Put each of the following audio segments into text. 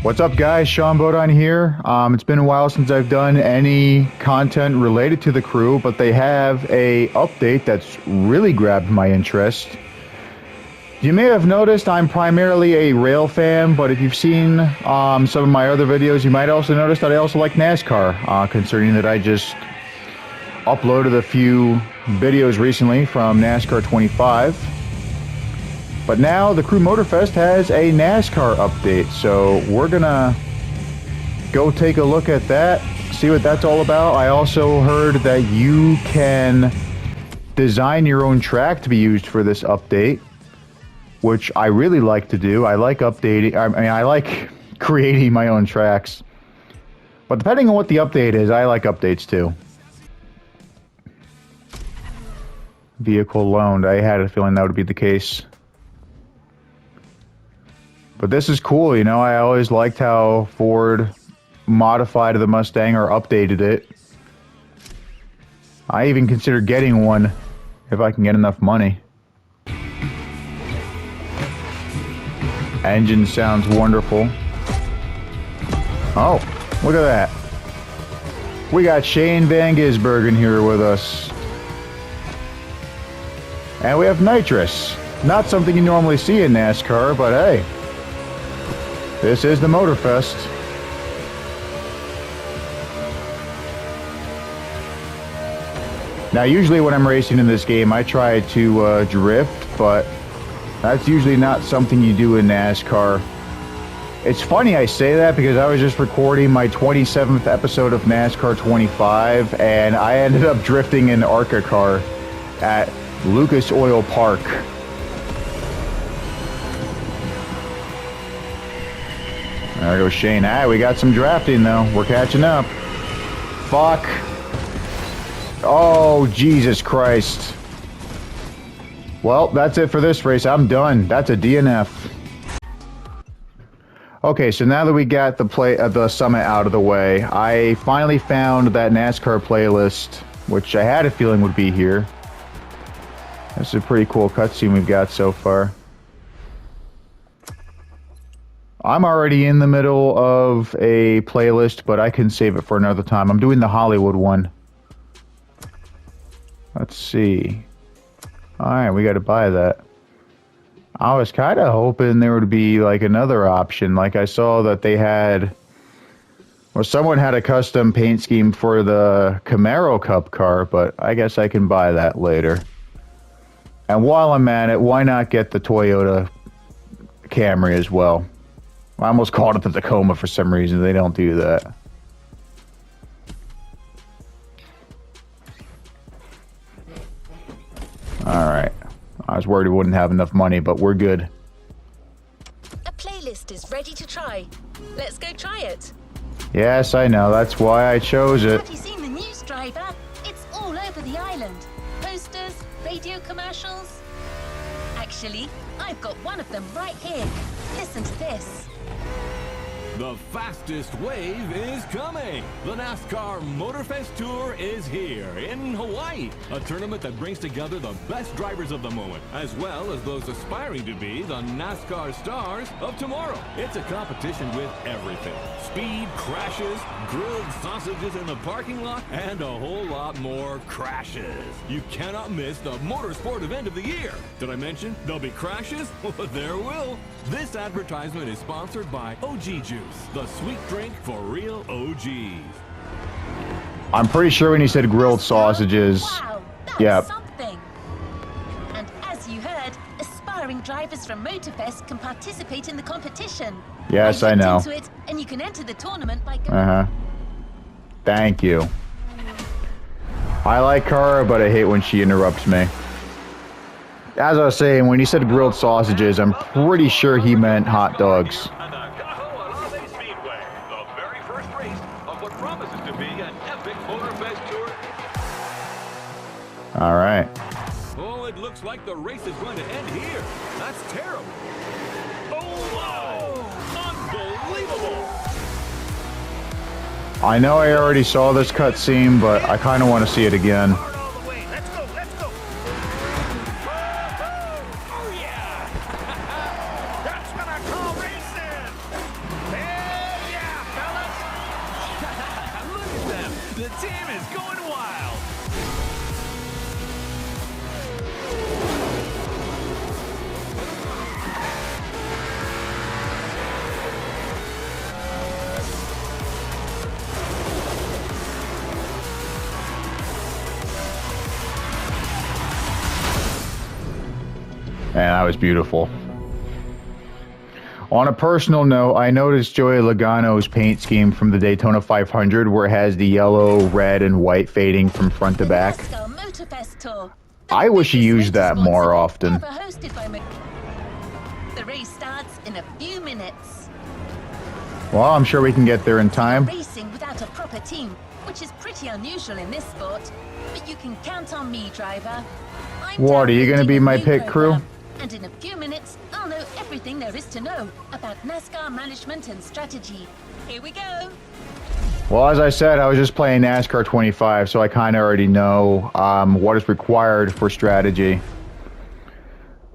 What's up, guys? Sean Bodine here. It's been a while since I've done any content related to the crew, but they have a update that's really grabbed my interest. You may have noticed I'm primarily a rail fan, but if you've seen some of my other videos, you might also notice that I also like NASCAR, concerning that I just uploaded a few videos recently from NASCAR 25. But now the Crew Motorfest has a NASCAR update, so we're gonna go take a look at that, see what that's all about. I also heard that you can design your own track to be used for this update, which I really like to do. I like updating, I like creating my own tracks. But depending on what the update is, I like updates too. Vehicle loaned. I had a feeling that would be the case. But this is cool, you know. I always liked how Ford modified the Mustang or updated it. I even consider getting one if I can get enough money. Engine sounds wonderful. Oh, look at that. We got Shane Van Gisbergen here with us. And we have nitrous. Not something you normally see in NASCAR, but hey. This is the Motorfest. Now, usually when I'm racing in this game, I try to drift, but that's usually not something you do in NASCAR. It's funny I say that because I was just recording my 27th episode of NASCAR 25, and I ended up drifting in ARCA car at Lucas Oil Park. There goes Shane. We got some drafting, though. We're catching up. Fuck. Oh, Jesus Christ. Well, that's it for this race. I'm done. That's a DNF. Okay, so now that we got the summit out of the way, I finally found that NASCAR playlist, which I had a feeling would be here. This is a pretty cool cutscene we've got so far. I'm already in the middle of a playlist, but I can save it for another time. I'm doing the Hollywood one. Let's see. Alright, we gotta buy that. I was kind of hoping there would be like another option. Like I saw that they had... Well, someone had a custom paint scheme for the Camaro Cup car, but I guess I can buy that later. And while I'm at it, why not get the Toyota Camry as well? I almost called it the Tacoma for some reason. They don't do that. Alright. I was worried we wouldn't have enough money, but we're good. A playlist is ready to try. Let's go try it. Yes, I know. That's why I chose it. Have you seen the news, driver? It's all over the island. Posters, radio commercials. Actually, I've got one of them right here. Listen to this. The fastest wave is coming. The NASCAR Motorfest Tour is here in Hawaii. A tournament that brings together the best drivers of the moment, as well as those aspiring to be the NASCAR stars of tomorrow. It's a competition with everything. Speed, crashes, grilled sausages in the parking lot, and a whole lot more crashes. You cannot miss the motorsport event of the year. Did I mention there'll be crashes? Well, there will. This advertisement is sponsored by OG Juice, the sweet drink for real OGs. I'm pretty sure when he said grilled sausages. Wow, that's yeah. something. And as you heard, aspiring drivers from Motorfest can participate in the competition. Yes, I know. Into it, and you can enter the tournament by going... Thank you. I like Cara, but I hate when she interrupts me. As I was saying, when he said grilled sausages, I'm pretty sure he meant hot dogs. All right. Oh, it looks like the race is going to end here. That's terrible. Oh, wow! Unbelievable! I know I already saw this cutscene, but I kind of want to see it again. Let's go, let's go! Oh, yeah! That's what I call racing! team is going wild. Man, that was beautiful. On a personal note, I noticed Joey Logano's paint scheme from the Daytona 500 where it has the yellow, red, and white fading from front to back. Nascar Motorfest Tour. I wish he used that more often. Ever hosted by the race starts in a few minutes. Well, I'm sure we can get there in time. Racing without a proper team, which is pretty unusual in this sport. But you can count on me, driver. What, are you going to be my pit crew? And in a few minutes, I'll know everything there is to know about NASCAR management and strategy. Here we go. Well, as I said, I was just playing NASCAR 25, so I kind of already know what is required for strategy.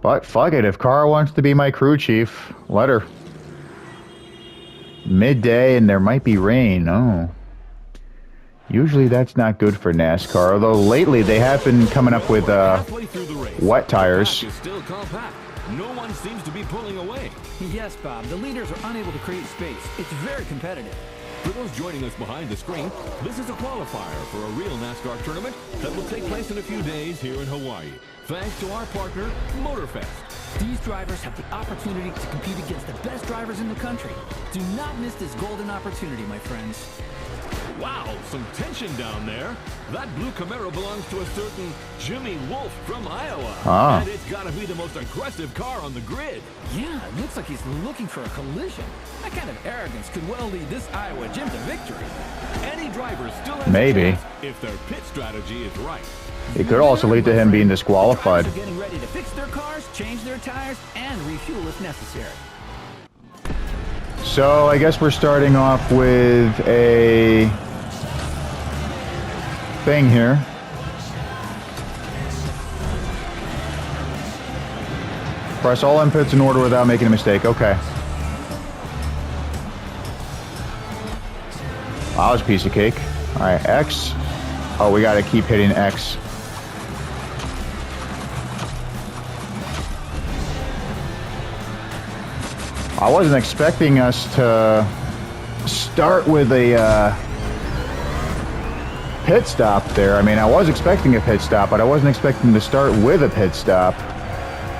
But fuck it, if Cara wants to be my crew chief, let her. Midday and there might be rain. Oh. Usually that's not good for NASCAR, although lately they have been coming up with wet tires. The pack is still compact. No one seems to be pulling away. Yes, Bob, the leaders are unable to create space. It's very competitive. For those joining us behind the screen, this is a qualifier for a real NASCAR tournament that will take place in a few days here in Hawaii, thanks to our partner, Motorfest. These drivers have the opportunity to compete against the best drivers in the country. Do not miss this golden opportunity, my friends. Wow, some tension down there. That blue Camaro belongs to a certain Jimmy Wolf from Iowa. Ah. And it's got to be the most aggressive car on the grid. Yeah, it looks like he's looking for a collision. That kind of arrogance could well lead this Iowa Jim to victory. Any driver still has Maybe. a chance if their pit strategy is right. It could also lead to him being disqualified. Drivers are getting ready to fix their cars, change their tires, and refuel if necessary. So I guess we're starting off with a thing here. Press all inputs in order without making a mistake. Okay. That was a piece of cake. All right, X. Oh, we got to keep hitting X. I wasn't expecting us to start with a pit stop there. I mean, I was expecting a pit stop, but I wasn't expecting to start with a pit stop.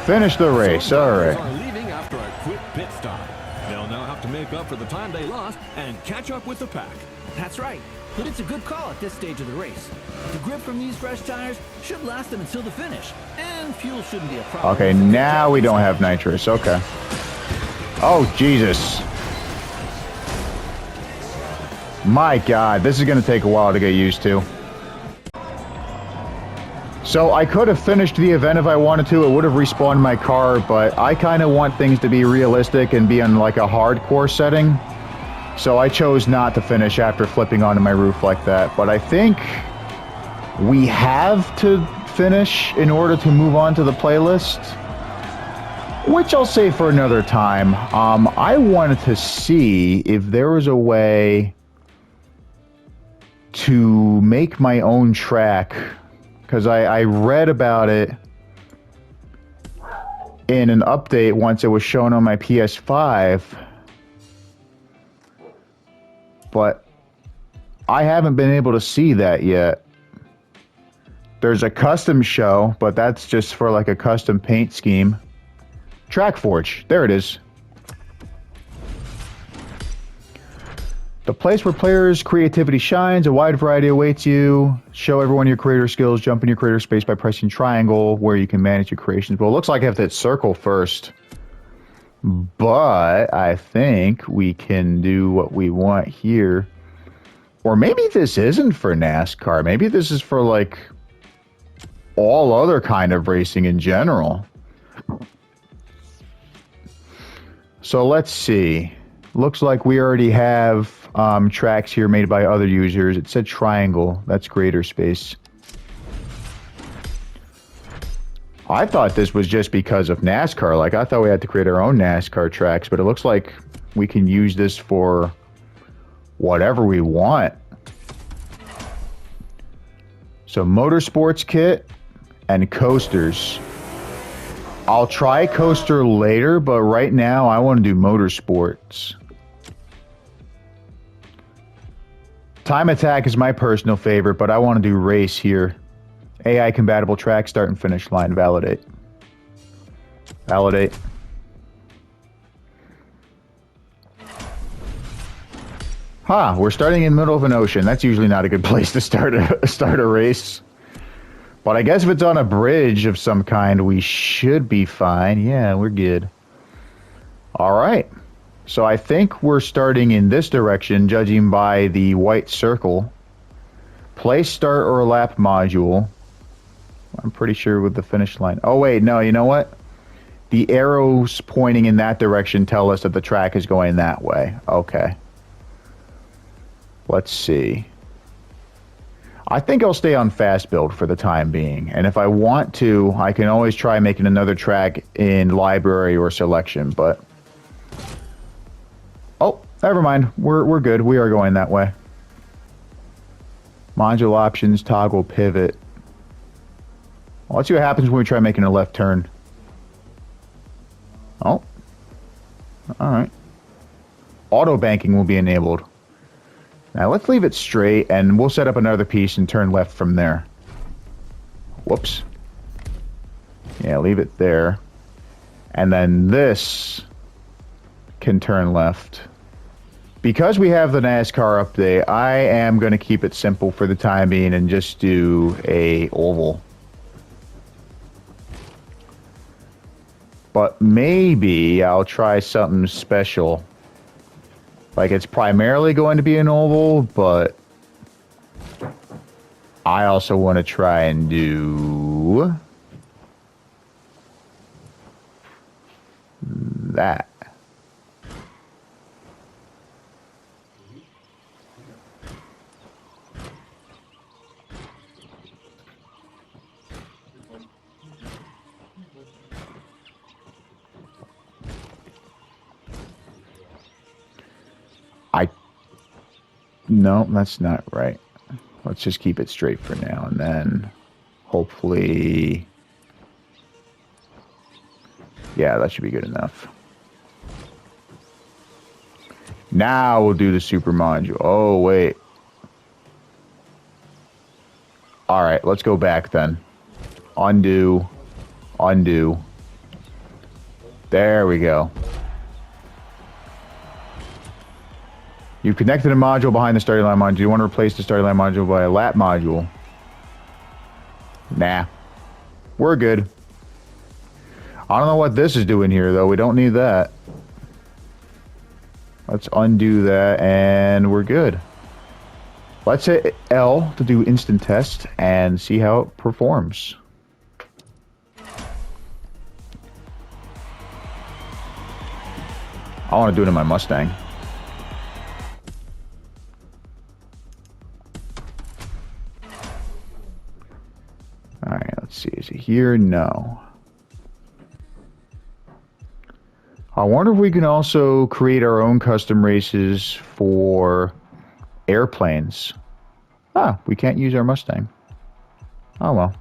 Finish the race. Some All drivers right. are leaving after a quick pit stop. They'll now have to make up for the time they lost and catch up with the pack. That's right, but it's a good call at this stage of the race. The grip from these fresh tires should last them until the finish, and fuel shouldn't be a problem. Okay, now we don't have nitrous. Okay. Oh, Jesus. My God, this is going to take a while to get used to. So I could have finished the event if I wanted to. It would have respawned my car, but I kind of want things to be realistic and be on like a hardcore setting. So I chose not to finish after flipping onto my roof like that. But I think we have to finish in order to move on to the playlist, which I'll save for another time. I wanted to see if there was a way to make my own track, because I read about it in an update once it was shown on my PS5, but I haven't been able to see that yet. There's a custom show, but that's just for like a custom paint scheme. TrackForge, there it is. The place where players' creativity shines, a wide variety awaits you. Show everyone your creator skills, jump in your creator space by pressing triangle, where you can manage your creations. Well, it looks like I have to hit circle first. But I think we can do what we want here. Or maybe this isn't for NASCAR. Maybe this is for, like, all other kind of racing in general. So let's see. Looks like we already have tracks here made by other users. It said triangle. That's creator space. I thought this was just because of NASCAR. Like, I thought we had to create our own NASCAR tracks, but it looks like we can use this for whatever we want. So motorsports kit and coasters. I'll try coaster later, but right now I want to do motorsports. Time attack is my personal favorite, but I want to do race here. AI compatible track, start and finish line, validate. Validate. We're starting in the middle of an ocean. That's usually not a good place to start a race. But I guess if it's on a bridge of some kind, we should be fine. Yeah, we're good. All right. So I think we're starting in this direction, judging by the white circle. Place start or lap module. I'm pretty sure with the finish line. Oh, wait, no, you know what? The arrows pointing in that direction tell us that the track is going that way. Okay. Let's see. I think I'll stay on fast build for the time being. And if I want to, I can always try making another track in library or selection, but... Oh, never mind. We're good. We are going that way. Module options, toggle pivot. Well, let's see what happens when we try making a left turn. Oh. Alright. Auto banking will be enabled. Now let's leave it straight and we'll set up another piece and turn left from there. Whoops. Yeah, leave it there. And then this can turn left. Because we have the NASCAR update, I am going to keep it simple for the time being and just do a oval. But maybe I'll try something special. Like, it's primarily going to be an oval, but I also want to try and do that. No, that's not right. Let's just keep it straight for now, and then hopefully... Yeah, that should be good enough. Now we'll do the super module. Oh, wait. Alright, let's go back then. Undo. Undo. There we go. You've connected a module behind the starting line module. You want to replace the starting line module by a lap module. Nah. We're good. I don't know what this is doing here, though. We don't need that. Let's undo that, and we're good. Let's hit L to do instant test and see how it performs. I want to do it in my Mustang. Alright, let's see. Is it here? No. I wonder if we can also create our own custom races for airplanes. We can't use our Mustang. Oh well.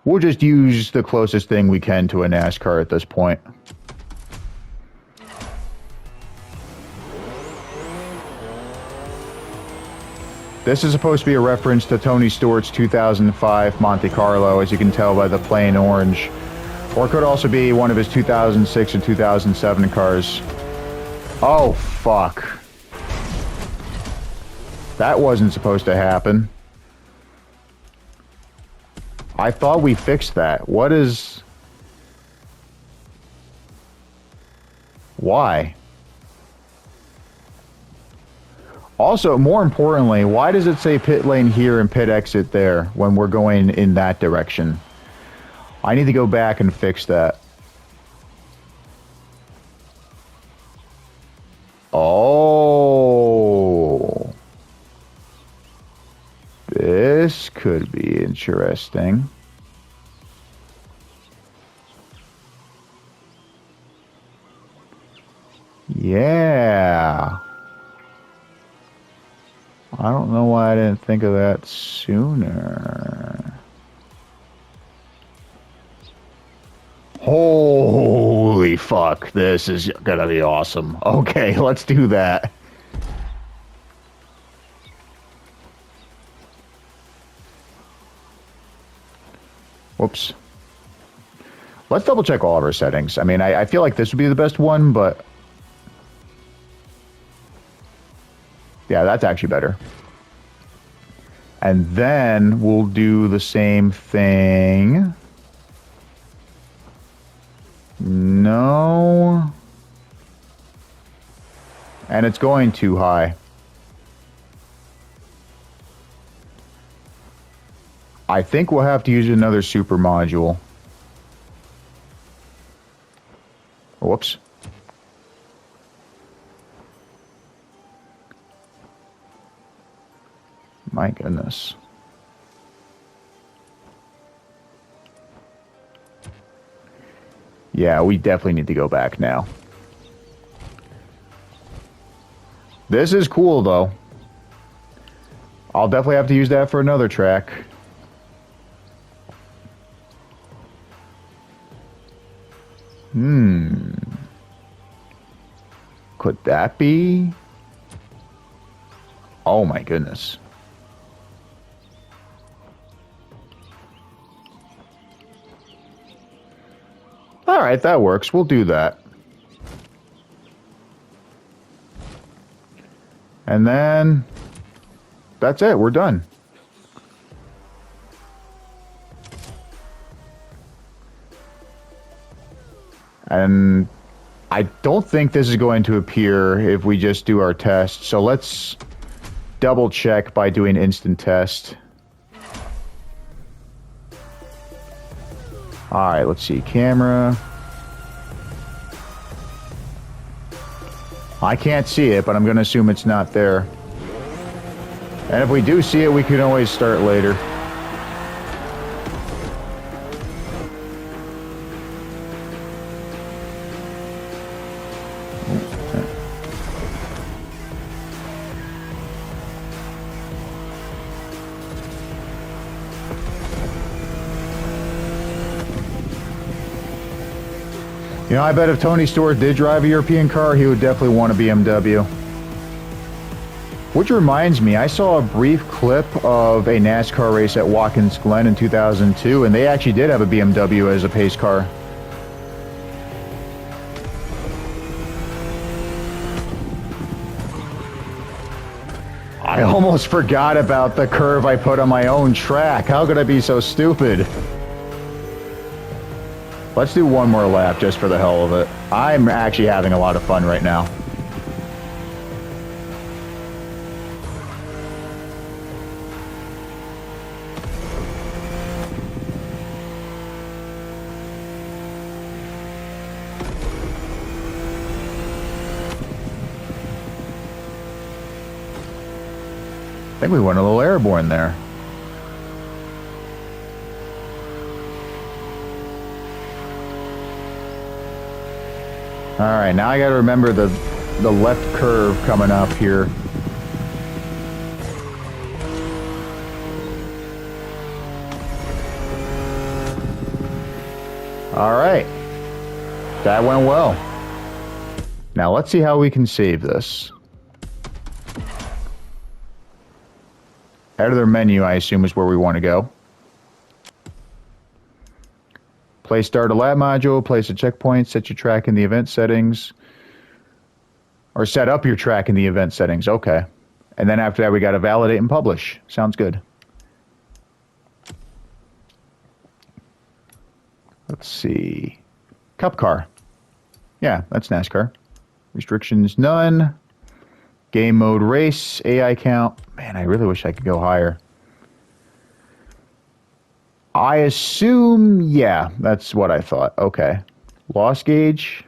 We'll just use the closest thing we can to a NASCAR at this point. This is supposed to be a reference to Tony Stewart's 2005 Monte Carlo, as you can tell by the plain orange. Or it could also be one of his 2006 or 2007 cars. Oh, fuck. That wasn't supposed to happen. I thought we fixed that. What is... Why? Also, more importantly, why does it say pit lane here and pit exit there when we're going in that direction? I need to go back and fix that. Oh. This could be interesting. Yeah. I don't know why I didn't think of that sooner. Holy fuck, this is gonna be awesome. Okay, let's do that. Whoops. Let's double check all of our settings. I mean, I feel like this would be the best one, but... yeah, that's actually better. And then we'll do the same thing. No. And it's going too high. I think we'll have to use another super module. Whoops. My goodness. Yeah, we definitely need to go back now. This is cool, though. I'll definitely have to use that for another track. Could that be? Oh my goodness. All right, that works. We'll do that. And then that's it. We're done. And I don't think this is going to appear if we just do our test. So let's double check by doing instant test. All right, let's see. Camera. I can't see it, but I'm going to assume it's not there. And if we do see it, we can always start later. You know, I bet if Tony Stewart did drive a European car, he would definitely want a BMW. Which reminds me, I saw a brief clip of a NASCAR race at Watkins Glen in 2002, and they actually did have a BMW as a pace car. I almost forgot about the curve I put on my own track. How could I be so stupid? Let's do one more lap just for the hell of it. I'm actually having a lot of fun right now. I think we went a little airborne there. All right, now I got to remember the left curve coming up here. All right, that went well. Now let's see how we can save this. Editor menu, I assume, is where we want to go. Place start a lab module, place a checkpoint, set your track in the event settings. Or set up your track in the event settings, okay. And then after that, we got to validate and publish. Sounds good. Let's see. Cup car. Yeah, that's NASCAR. Restrictions, none. Game mode race, AI count. Man, I really wish I could go higher. I assume, yeah, that's what I thought. Okay. Loss gauge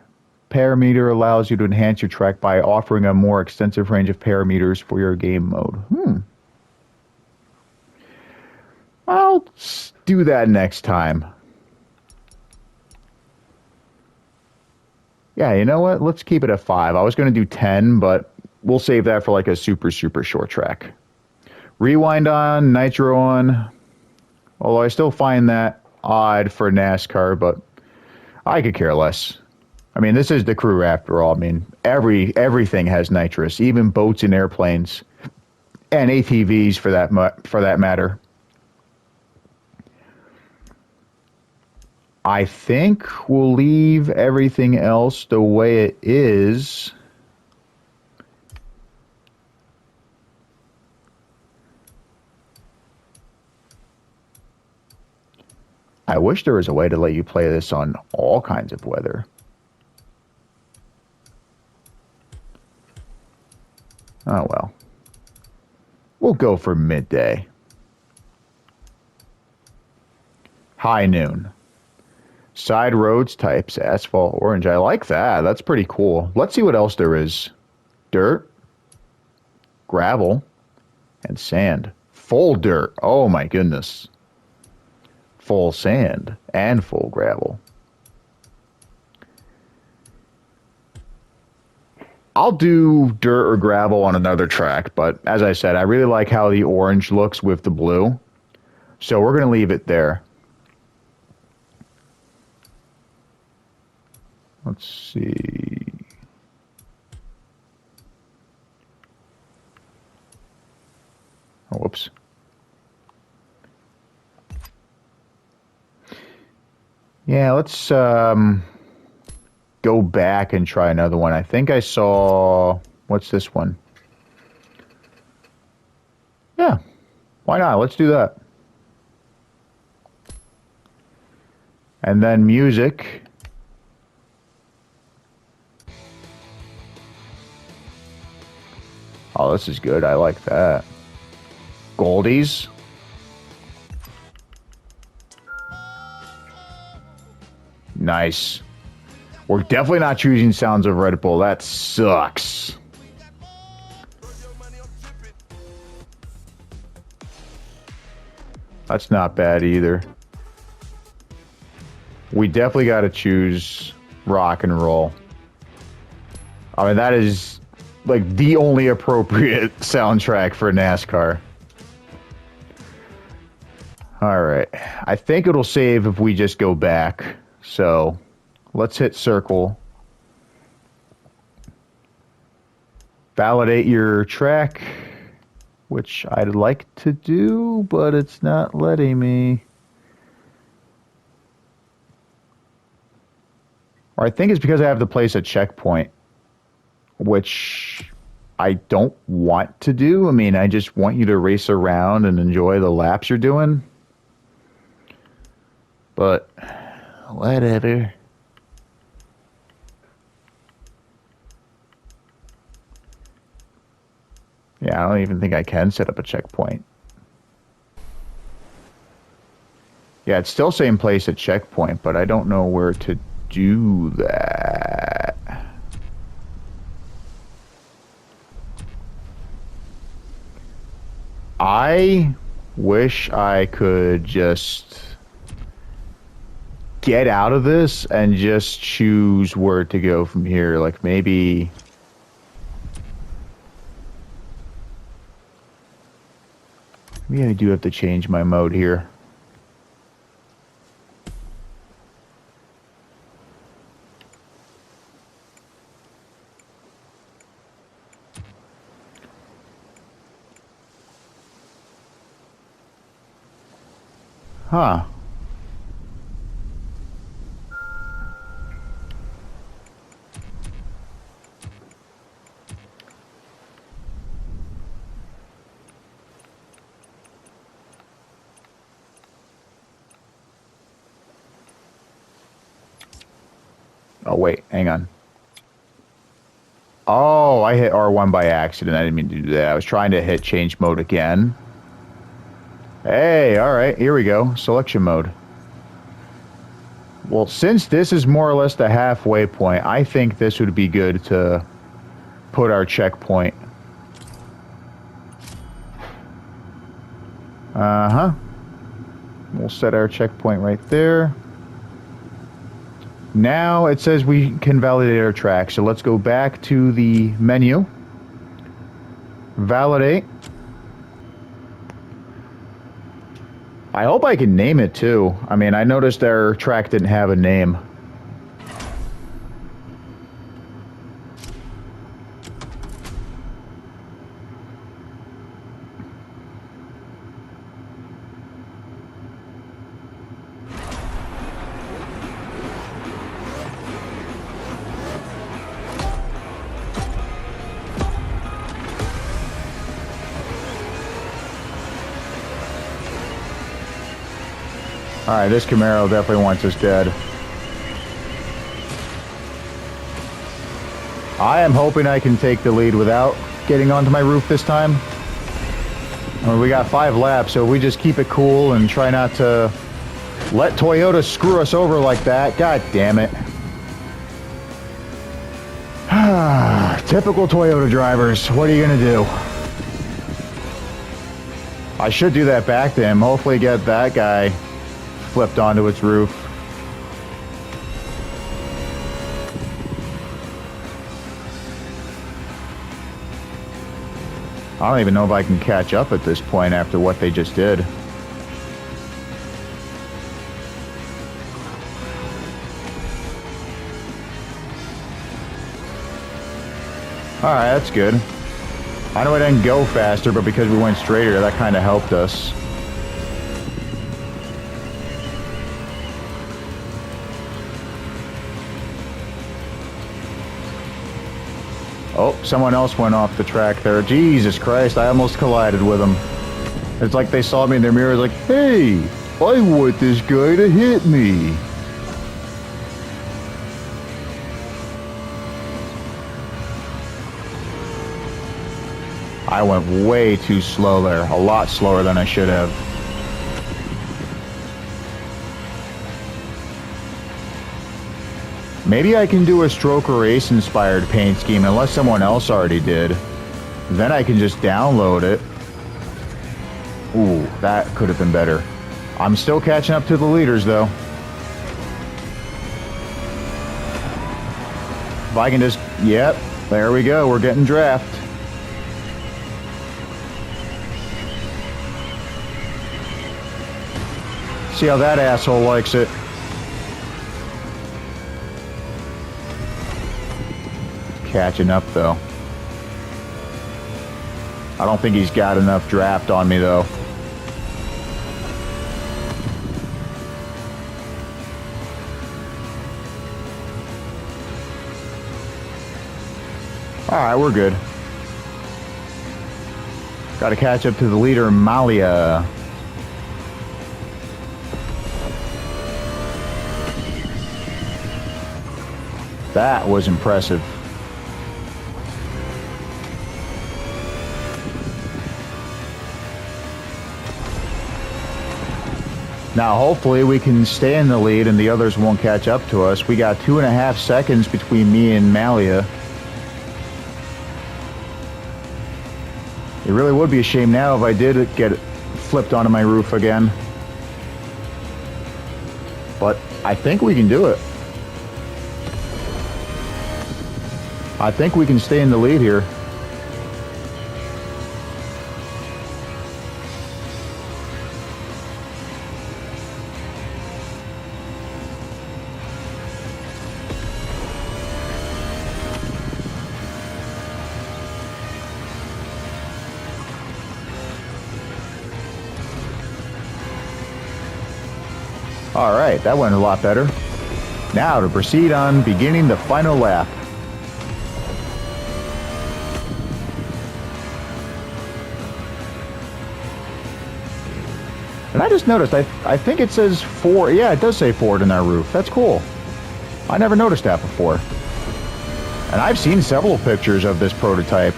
parameter allows you to enhance your track by offering a more extensive range of parameters for your game mode. I'll do that next time. Yeah, you know what? Let's keep it at 5. I was going to do 10, but we'll save that for like a super, super short track. Rewind on, nitro on. Although I still find that odd for NASCAR, but I could care less. I mean, this is the crew after all. I mean, everything has nitrous, even boats and airplanes, and ATVs for that matter. I think we'll leave everything else the way it is. I wish there was a way to let you play this on all kinds of weather. Oh well. We'll go for midday. High noon. Side roads types, asphalt, orange. I like that. That's pretty cool. Let's see what else there is. Dirt, gravel, and sand. Full dirt. Oh my goodness. Full sand and full gravel. I'll do dirt or gravel on another track, but as I said, I really like how the orange looks with the blue. So we're going to leave it there. Let's see. Oh, whoops. Yeah, let's go back and try another one. I think I saw... What's this one? Yeah, why not? Let's do that. And then music. Oh, this is good. I like that. Goldies. Nice. We're definitely not choosing Sounds of Red Bull. That sucks. That's not bad either. We definitely got to choose rock and roll. I mean, that is like the only appropriate soundtrack for NASCAR. All right. I think it'll save if we just go back. So let's hit circle. Validate your track, which I'd like to do, but it's not letting me. Or I think it's because I have to place a checkpoint, which I don't want to do. I mean, I just want you to race around and enjoy the laps you're doing. But whatever. Yeah, I don't even think I can set up a checkpoint. Yeah, it's still saying place a checkpoint, but I don't know where to do that. I wish I could just get out of this and just choose where to go from here. Like maybe I do have to change my mode here. Huh. Oh, wait, hang on. Oh, I hit R1 by accident. I didn't mean to do that. I was trying to hit change mode again. Hey, all right, here we go. Selection mode. Well, since this is more or less the halfway point, I think this would be good to put our checkpoint. Uh-huh. We'll set our checkpoint right there. Now it says we can validate our track, so let's go back to the menu. Validate. I hope I can name it too. I mean, I noticed our track didn't have a name. Alright, this Camaro definitely wants us dead. I am hoping I can take the lead without getting onto my roof this time. I mean, we got 5 laps, so if we just keep it cool and try not to let Toyota screw us over like that. God damn it. Typical Toyota drivers. What are you going to do? I should do that back to him. Hopefully get that guy flipped onto its roof. I don't even know if I can catch up at this point after what they just did. Alright, that's good. I know I didn't go faster, but because we went straighter, that kind of helped us. Oh, someone else went off the track there. Jesus Christ, I almost collided with them. It's like they saw me in their mirror, like, hey, I want this guy to hit me. I went way too slow there, a lot slower than I should have. Maybe I can do a Stroker Race inspired paint scheme unless someone else already did. Then I can just download it. Ooh, that could have been better. I'm still catching up to the leaders though. If I can just, yep, there we go, we're getting draft. See how that asshole likes it. Catching up though. I don't think he's got enough draft on me though. Alright, we're good. Gotta catch up to the leader, Malia. That was impressive. Now hopefully we can stay in the lead and the others won't catch up to us. We got 2.5 seconds between me and Malia. It really would be a shame now if I did get flipped onto my roof again. But I think we can do it. I think we can stay in the lead here. All right, that went a lot better. Now to proceed on beginning the final lap. And I just noticed, I think it says Ford. Yeah, it does say Ford in our roof. That's cool. I never noticed that before. And I've seen several pictures of this prototype.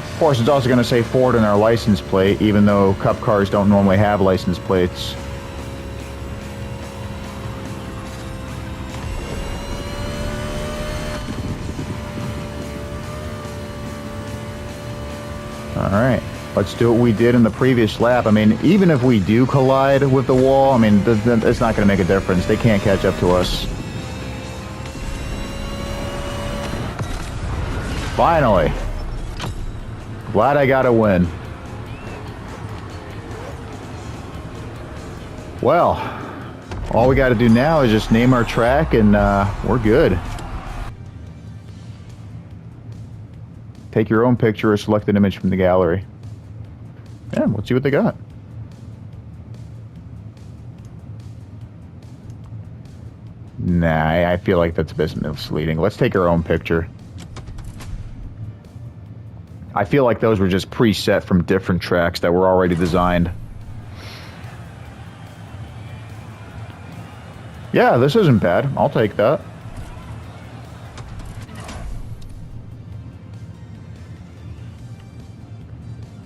Of course, it's also going to say Ford in our license plate, even though Cup cars don't normally have license plates. Alright, let's do what we did in the previous lap. I mean, even if we do collide with the wall, I mean, it's not going to make a difference. They can't catch up to us. Finally. Glad I got a win. Well, all we got to do now is just name our track and we're good. Take your own picture or select an image from the gallery. Yeah, let's see what they got. Nah, I feel like that's a bit misleading. Let's take our own picture. I feel like those were just preset from different tracks that were already designed. Yeah, this isn't bad. I'll take that.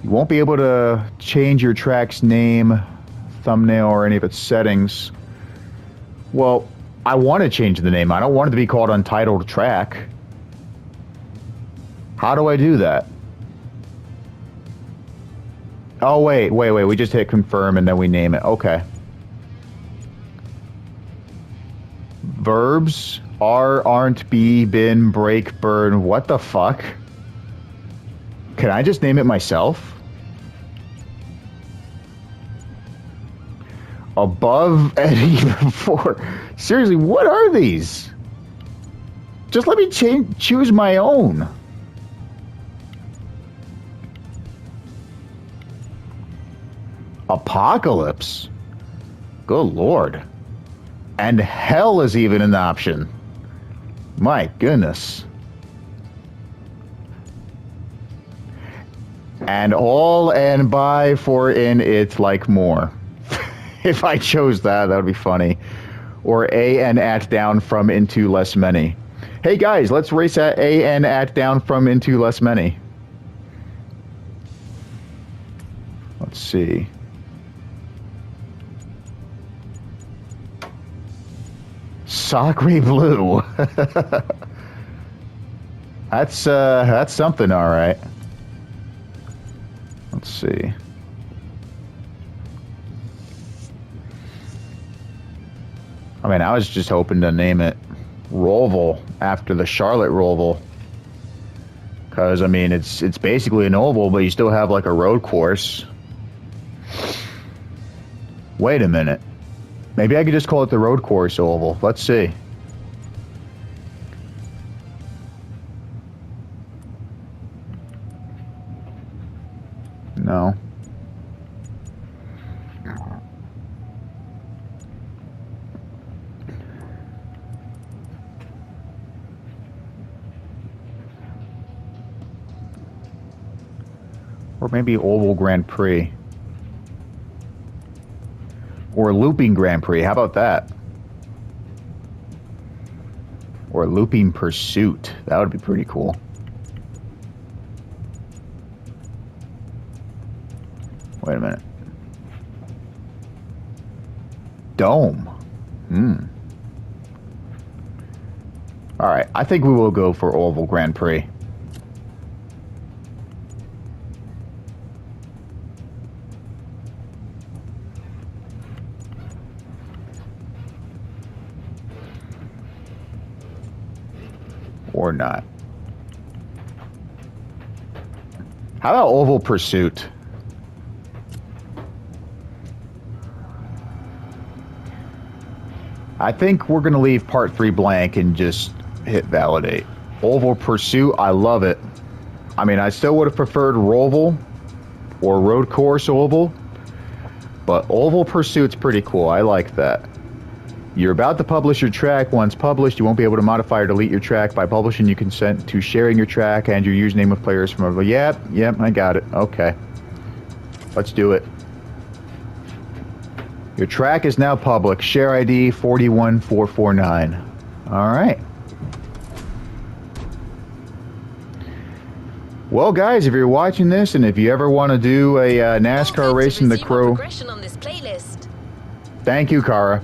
You won't be able to change your track's name, thumbnail, or any of its settings. Well, I want to change the name. I don't want it to be called Untitled Track. How do I do that? Oh, wait. We just hit confirm and then we name it. Okay. Verbs are, aren't, be, been, break, burn. What the fuck? Can I just name it myself? Above and even before. Seriously, what are these? Just let me choose my own. Apocalypse. Good lord. And hell is even an option. My goodness. And all and by for in it like more. If I chose that, that would be funny. Or a and at down from into less many. Hey guys, let's race at a and at down from into less many. Let's see. Sacre blue. That's something, all right. Let's see. I mean, I was just hoping to name it Roval after the Charlotte Roval. Because, I mean, it's basically an oval, but you still have, like, a road course. Wait a minute. Maybe I could just call it the road course oval. Let's see. No. Or maybe Oval Grand Prix. Or Looping Grand Prix. How about that? Or Looping Pursuit. That would be pretty cool. Wait a minute. Dome. Alright, I think we will go for Oval Grand Prix. Or not. How about Oval Pursuit? I think we're going to leave part 3 blank and just hit validate. Oval Pursuit, I love it. I mean, I still would have preferred Roval or Road Course Oval, but Oval Pursuit's pretty cool. I like that. You're about to publish your track. Once published, you won't be able to modify or delete your track. By publishing, you consent to sharing your track and your username with players from over. Yep, I got it. Okay. Let's do it. Your track is now public. Share ID 41449. All right. Well, guys, if you're watching this and if you ever want to do a NASCAR race in the crew, on this playlist. Thank you, Kara.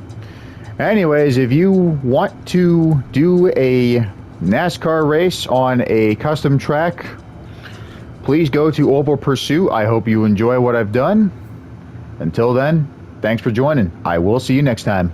Anyways, if you want to do a NASCAR race on a custom track, please go to Oval Pursuit. I hope you enjoy what I've done. Until then, thanks for joining. I will see you next time.